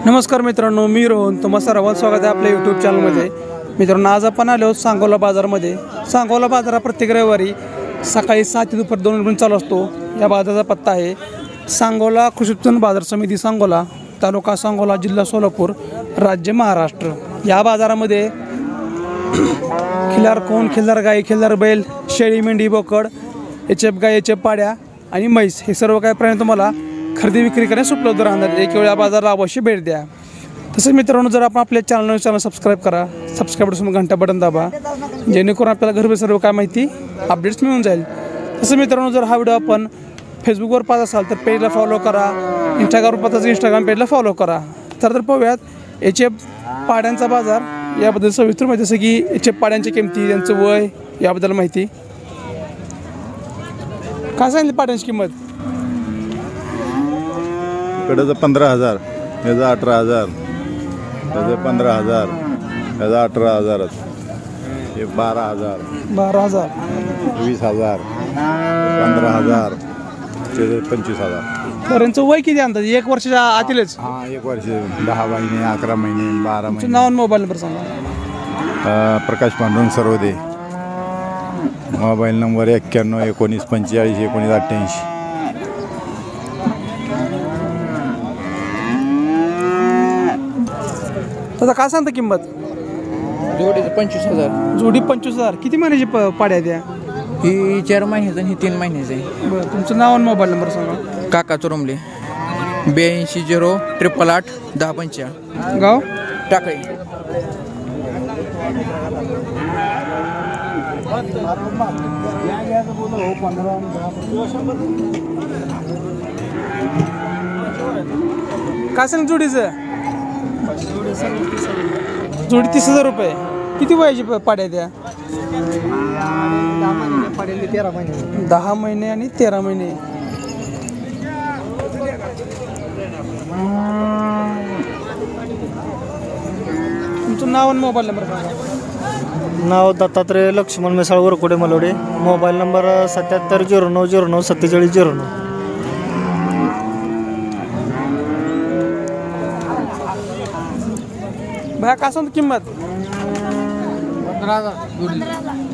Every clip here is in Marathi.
नमस्कार मित्रांनो, मी रोहन. तुम्हा सर्वांचं स्वागत आहे आपल्या यूट्यूब चॅनलमध्ये. मित्रांनो, आज आपण आलो सांगोला बाजारमध्ये. सांगोला बाजार हा प्रत्येक रविवारी सकाळी 7 ते दुपारी 2 पर्यंत चालू असतो. या बाजाराचा पत्ता आहे सांगोला कृषी उत्पन्न बाजार समिती सांगोला, तालुका सांगोला, जिल्हा सोलापूर, राज्य महाराष्ट्र. या बाजारामध्ये खिल्लार कोण, खिल्लार गाई, खिल्लार बैल, शेळी, मेंढी, बोकड, एचएफ गाय, एचएफ पाड्या आणि म्हैस हे सर्व काही प्राणी तुम्हाला खरेदी विक्री करण्यास उपलब्ध राहणार. एक वेळ या बाजाराला अवश्य भेट द्या. तसेच मित्रांनो, जर आपण आपल्या चॅनल सबस्क्राईब करा. सबस्क्राईबसमोर घंटा बटन दाबा, जेणेकरून आपल्याला घरबसल्या सर्व काय माहिती अपडेट्स मिळून जाईल. तसं मित्रांनो, जर हा व्हिडिओ आपण फेसबुकवर पाहत असाल तर पेजला फॉलो करा. इंस्टाग्रामवर पाहता इंस्टाग्राम पेजला फॉलो करा. तर पाहूयात एचएफ पाड्यांचा बाजार याबद्दल सविस्तर माहिती. जसं की एचएफ पाड्यांची किमती, त्यांचं वय याबद्दल माहिती. काय सांगितली पाड्यांची किंमत? इकडं 15,000, याचं 18,000, त्याचं 15,000, याचं 18,000, हे 12,000, 20,000, 15,000, ते 25,000. त्यांचं वय किती अंदाजे? 1 वर्षाच्या आतीलच? हां, 1 वर्ष, 10 महिने, 11 महिने, 12 महिने. नाव आणि मोबाईल नंबर सांगा. प्रकाश पांडुरंग सर्वदे. Mobile number 91 19 45 19 88. आता काय सांगता किंमत? जोडीचं 25,000. जोडी 25,000. किती महिन्याची पाड्या द्या? ही 4 महिन्याचं आणि ही 3 महिन्याचं आहे. बरं, तुमचं नाव आणि मोबाईल नंबर सांगा. काका चोरमले, 82 0 888 1055. गाव? टाकळी. काय सांग जोडीचं? जोडी 30,000 रुपये. किती वयाची पाड्या द्या? 10 महिने आणि 13 महिने. तुमचं नाव आणि मोबाईल नंबर सांगा. नाव दत्तात्रय लक्ष्मण मिसाळ वरकुडे मलोडे. Mobile number 77 09 09 47 09. भया काय सांगतो किंमत? 15,000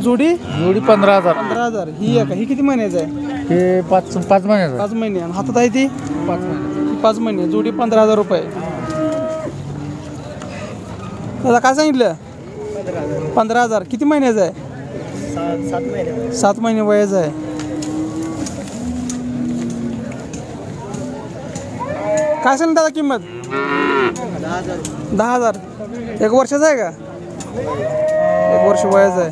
जोडी? जोडी 15,000. 15,000. ही आहे का? ही किती महिन्याचं आहे? हे 5 महिन्याचं. 5 महिने. आणि हातात आहे ती? 5 महिने. 5 महिने. जोडी 15,000 रुपये. दादा काय सांगितलं? 15,000. किती महिन्याचं आहे? 7 महिने वयाचं आहे. काय सांगितलं दादा किंमत? 10,000. 1 वर्षाचा आहे का? 1 वर्ष वयाचं आहे.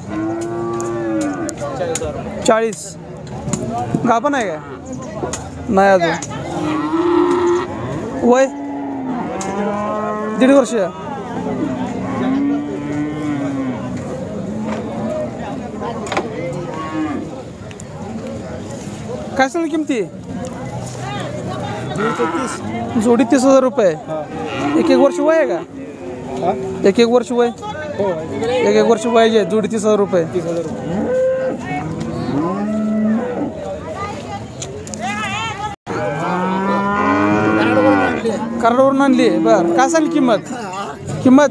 40. गाभण आहे का? नाही अजून. वय 1.5 वर्ष. काय सांगितलं किमती? जोडी 30,000 रुपये. 1 वर्ष वय आहे का? 1 वर्ष वय? 1 वर्ष वयाचे. जोडी 30,000 रुपये. कराडवरून आणली. बरं, काय सांगली किंमत? किंमत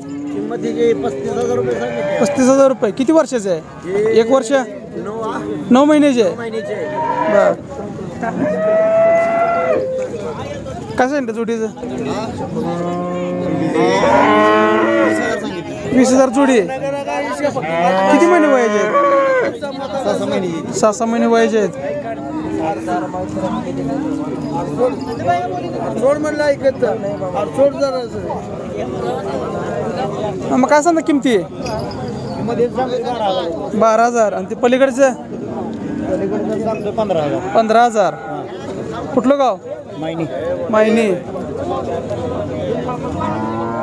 35,000 रुपये. किती वर्षाचे आहे? 1 वर्ष 9 महिन्याचे. बर, काय सांगितलं जोडीचं? 20,000 जोडी. किती महिने वयाचे आहेत? 6 महिने वयाचे आहेत. मग काय सांगता किमती? 12,000. आणि ते पलीकडचं? 15,000. कुठलं गाव? मायनी.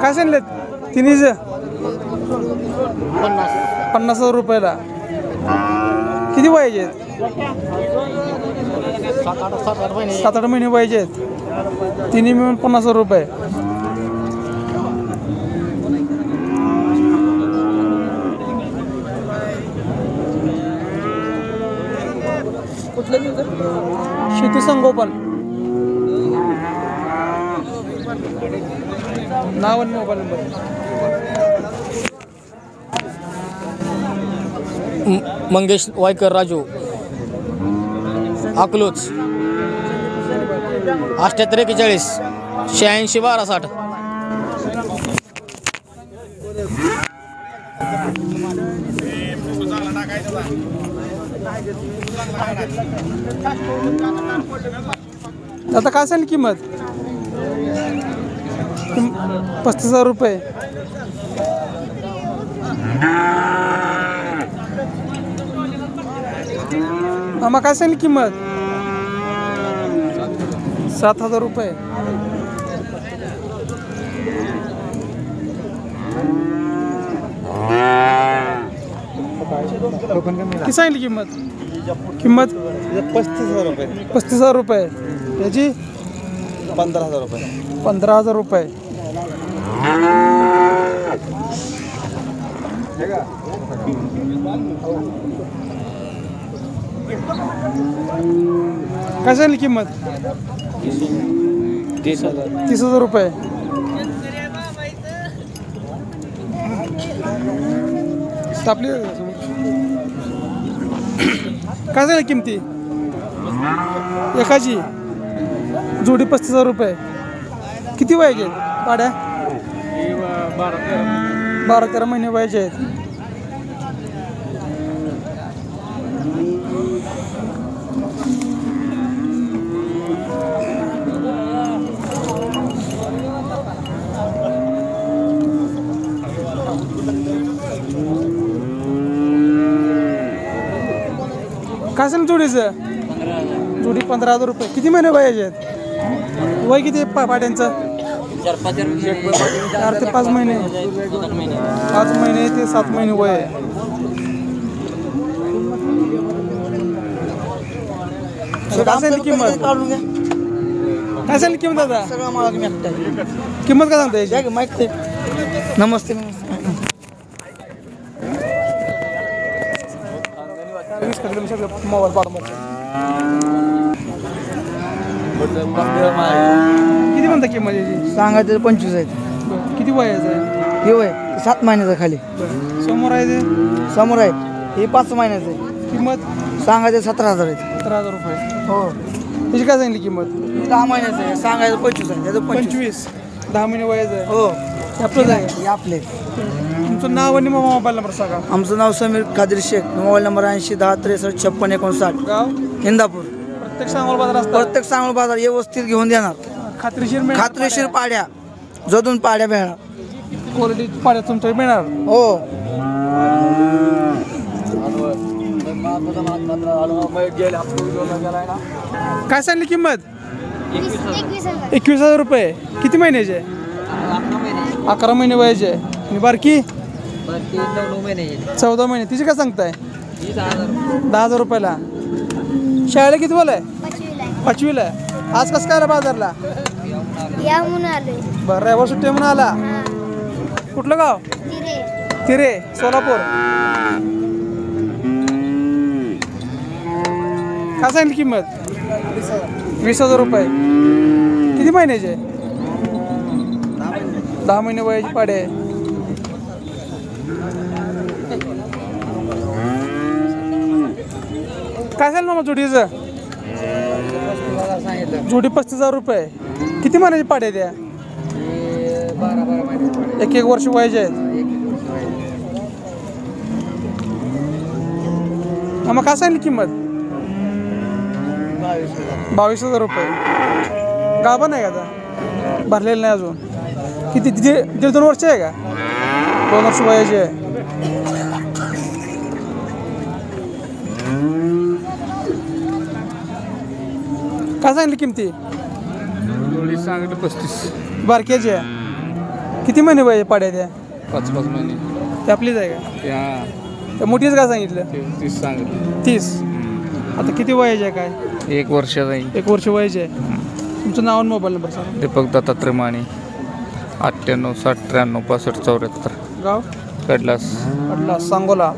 काय सांगितलं तिन्हीचं? 50,000 रुपयाला. किती वयाचे आहेत? 7-8 महिने वयाचे आहेत. तिन्ही मिळून 50,000 रुपये. शेती संगोपन. नाव आणि मोबाईल नंबर. मंगेश वायकर राजू अकलूज 7841 86 12 60. आता काय सांगली किंमत? 35,000 रुपये. मामा काय सांगली किंमत? 7,000 रुपये. किती सांगली किंमत? 35,000 रुपये. 35,000 रुपये. याची 15,000 रुपये. 15,000 रुपये. काय सांगली किंमत? 30,000 रुपये. आपली काय झालं किमती? एकाची जोडी 35,000 रुपये. किती वयाचे आहेत पाड्या? 12-13 महिने वयाचे आहेत. काय सांग जोडीचं? जोडी 15,000 रुपये. किती महिने वयाचे आहेत? वय किती पाड्यांचं? 4 ते 5 महिने. 5 महिने ते 7 महिने वय आहे. काय सांगली किंमत? काय सांगली किंमत दादा? किंमत काय सांगता याची? नमस्ते. मोबाईल पाडू. किती म्हणता किंमत याची? सांगायचं 25 आहेत. किती वयाचं आहे? हे वय 7 महिन्याचं खाली. समोर आहे ते समोर आहे हे 5 महिन्याचं आहे. किंमत सांगायचं 17,000 आहेत. 17,000 रुपये. हो. त्याची काय सांगितली किंमत? 10 महिन्याचं आहे. सांगायचं 25 आहे. त्याचं 25. 10 महिने वयाचं आहे. हो. हे आपलंच आहे. हे आपले. तुमचं नाव आणि मोबाईल नंबर सांगा. आमचं नाव समीर कादिर शेख. Mobile number 80 10 63 56 59. गाव इंदापूर. प्रत्येक सांगोल बाजार असतात. प्रत्येक सांगोल बाजार व्यवस्थित घेऊन देणार. खात्रीशीर खात्रीशीर पाड्या जदून पाड्या मिळणार. क्वालिटी पाड्या तुमच्या मिळणार. हो. काय सांगली किंमत? 21,000 रुपये. किती महिन्याचे? 11 महिने वयाचे आहे. आणि बारकी 14 महिने. तिची काय सांगताय? 10,000 रुपयाला. शाळेला किती बोल आहे? 5वीला आहे. आज कसं काय बाजारला? बरं रविवार सुट्टी म्हणून आला. कुठलं गाव? तिरे सोलापूर. काय सांगितली किंमत? 20,000 रुपये. किती महिन्याचे? 10 महिने वयाची पाडे आहे. काय सांगितलं मग जोडीचं? जोडी 35,000 रुपये. किती महिन्याची पाड्या द्या? 1 वर्ष वयाचे आहेत. मग काय सांगितली किंमत? 22,000 रुपये. गाभण आहे का आता? भरलेलं नाही अजून. किती 1.5-2 वर्ष आहे का? 2 वर्ष वयाचे आहे. काय सांगितली किमती? सांगितलं 35. बारक्याची आहे. किती महिने वय पाड्या त्या? 5 महिने. ते आपलीच आहे का? त्या मोठीच काय सांगितलं? 30 सांगितलं. 30. आता किती वयाचे आहे काय? 1 वर्षाचा आहे. 1 वर्ष वयाचे आहे. तुमचं नाव आणि मोबाईल नंबर सांगा. दीपक दत्तात्रय माने 98 60 93 65 74. गाव? कडलास. सांगोला.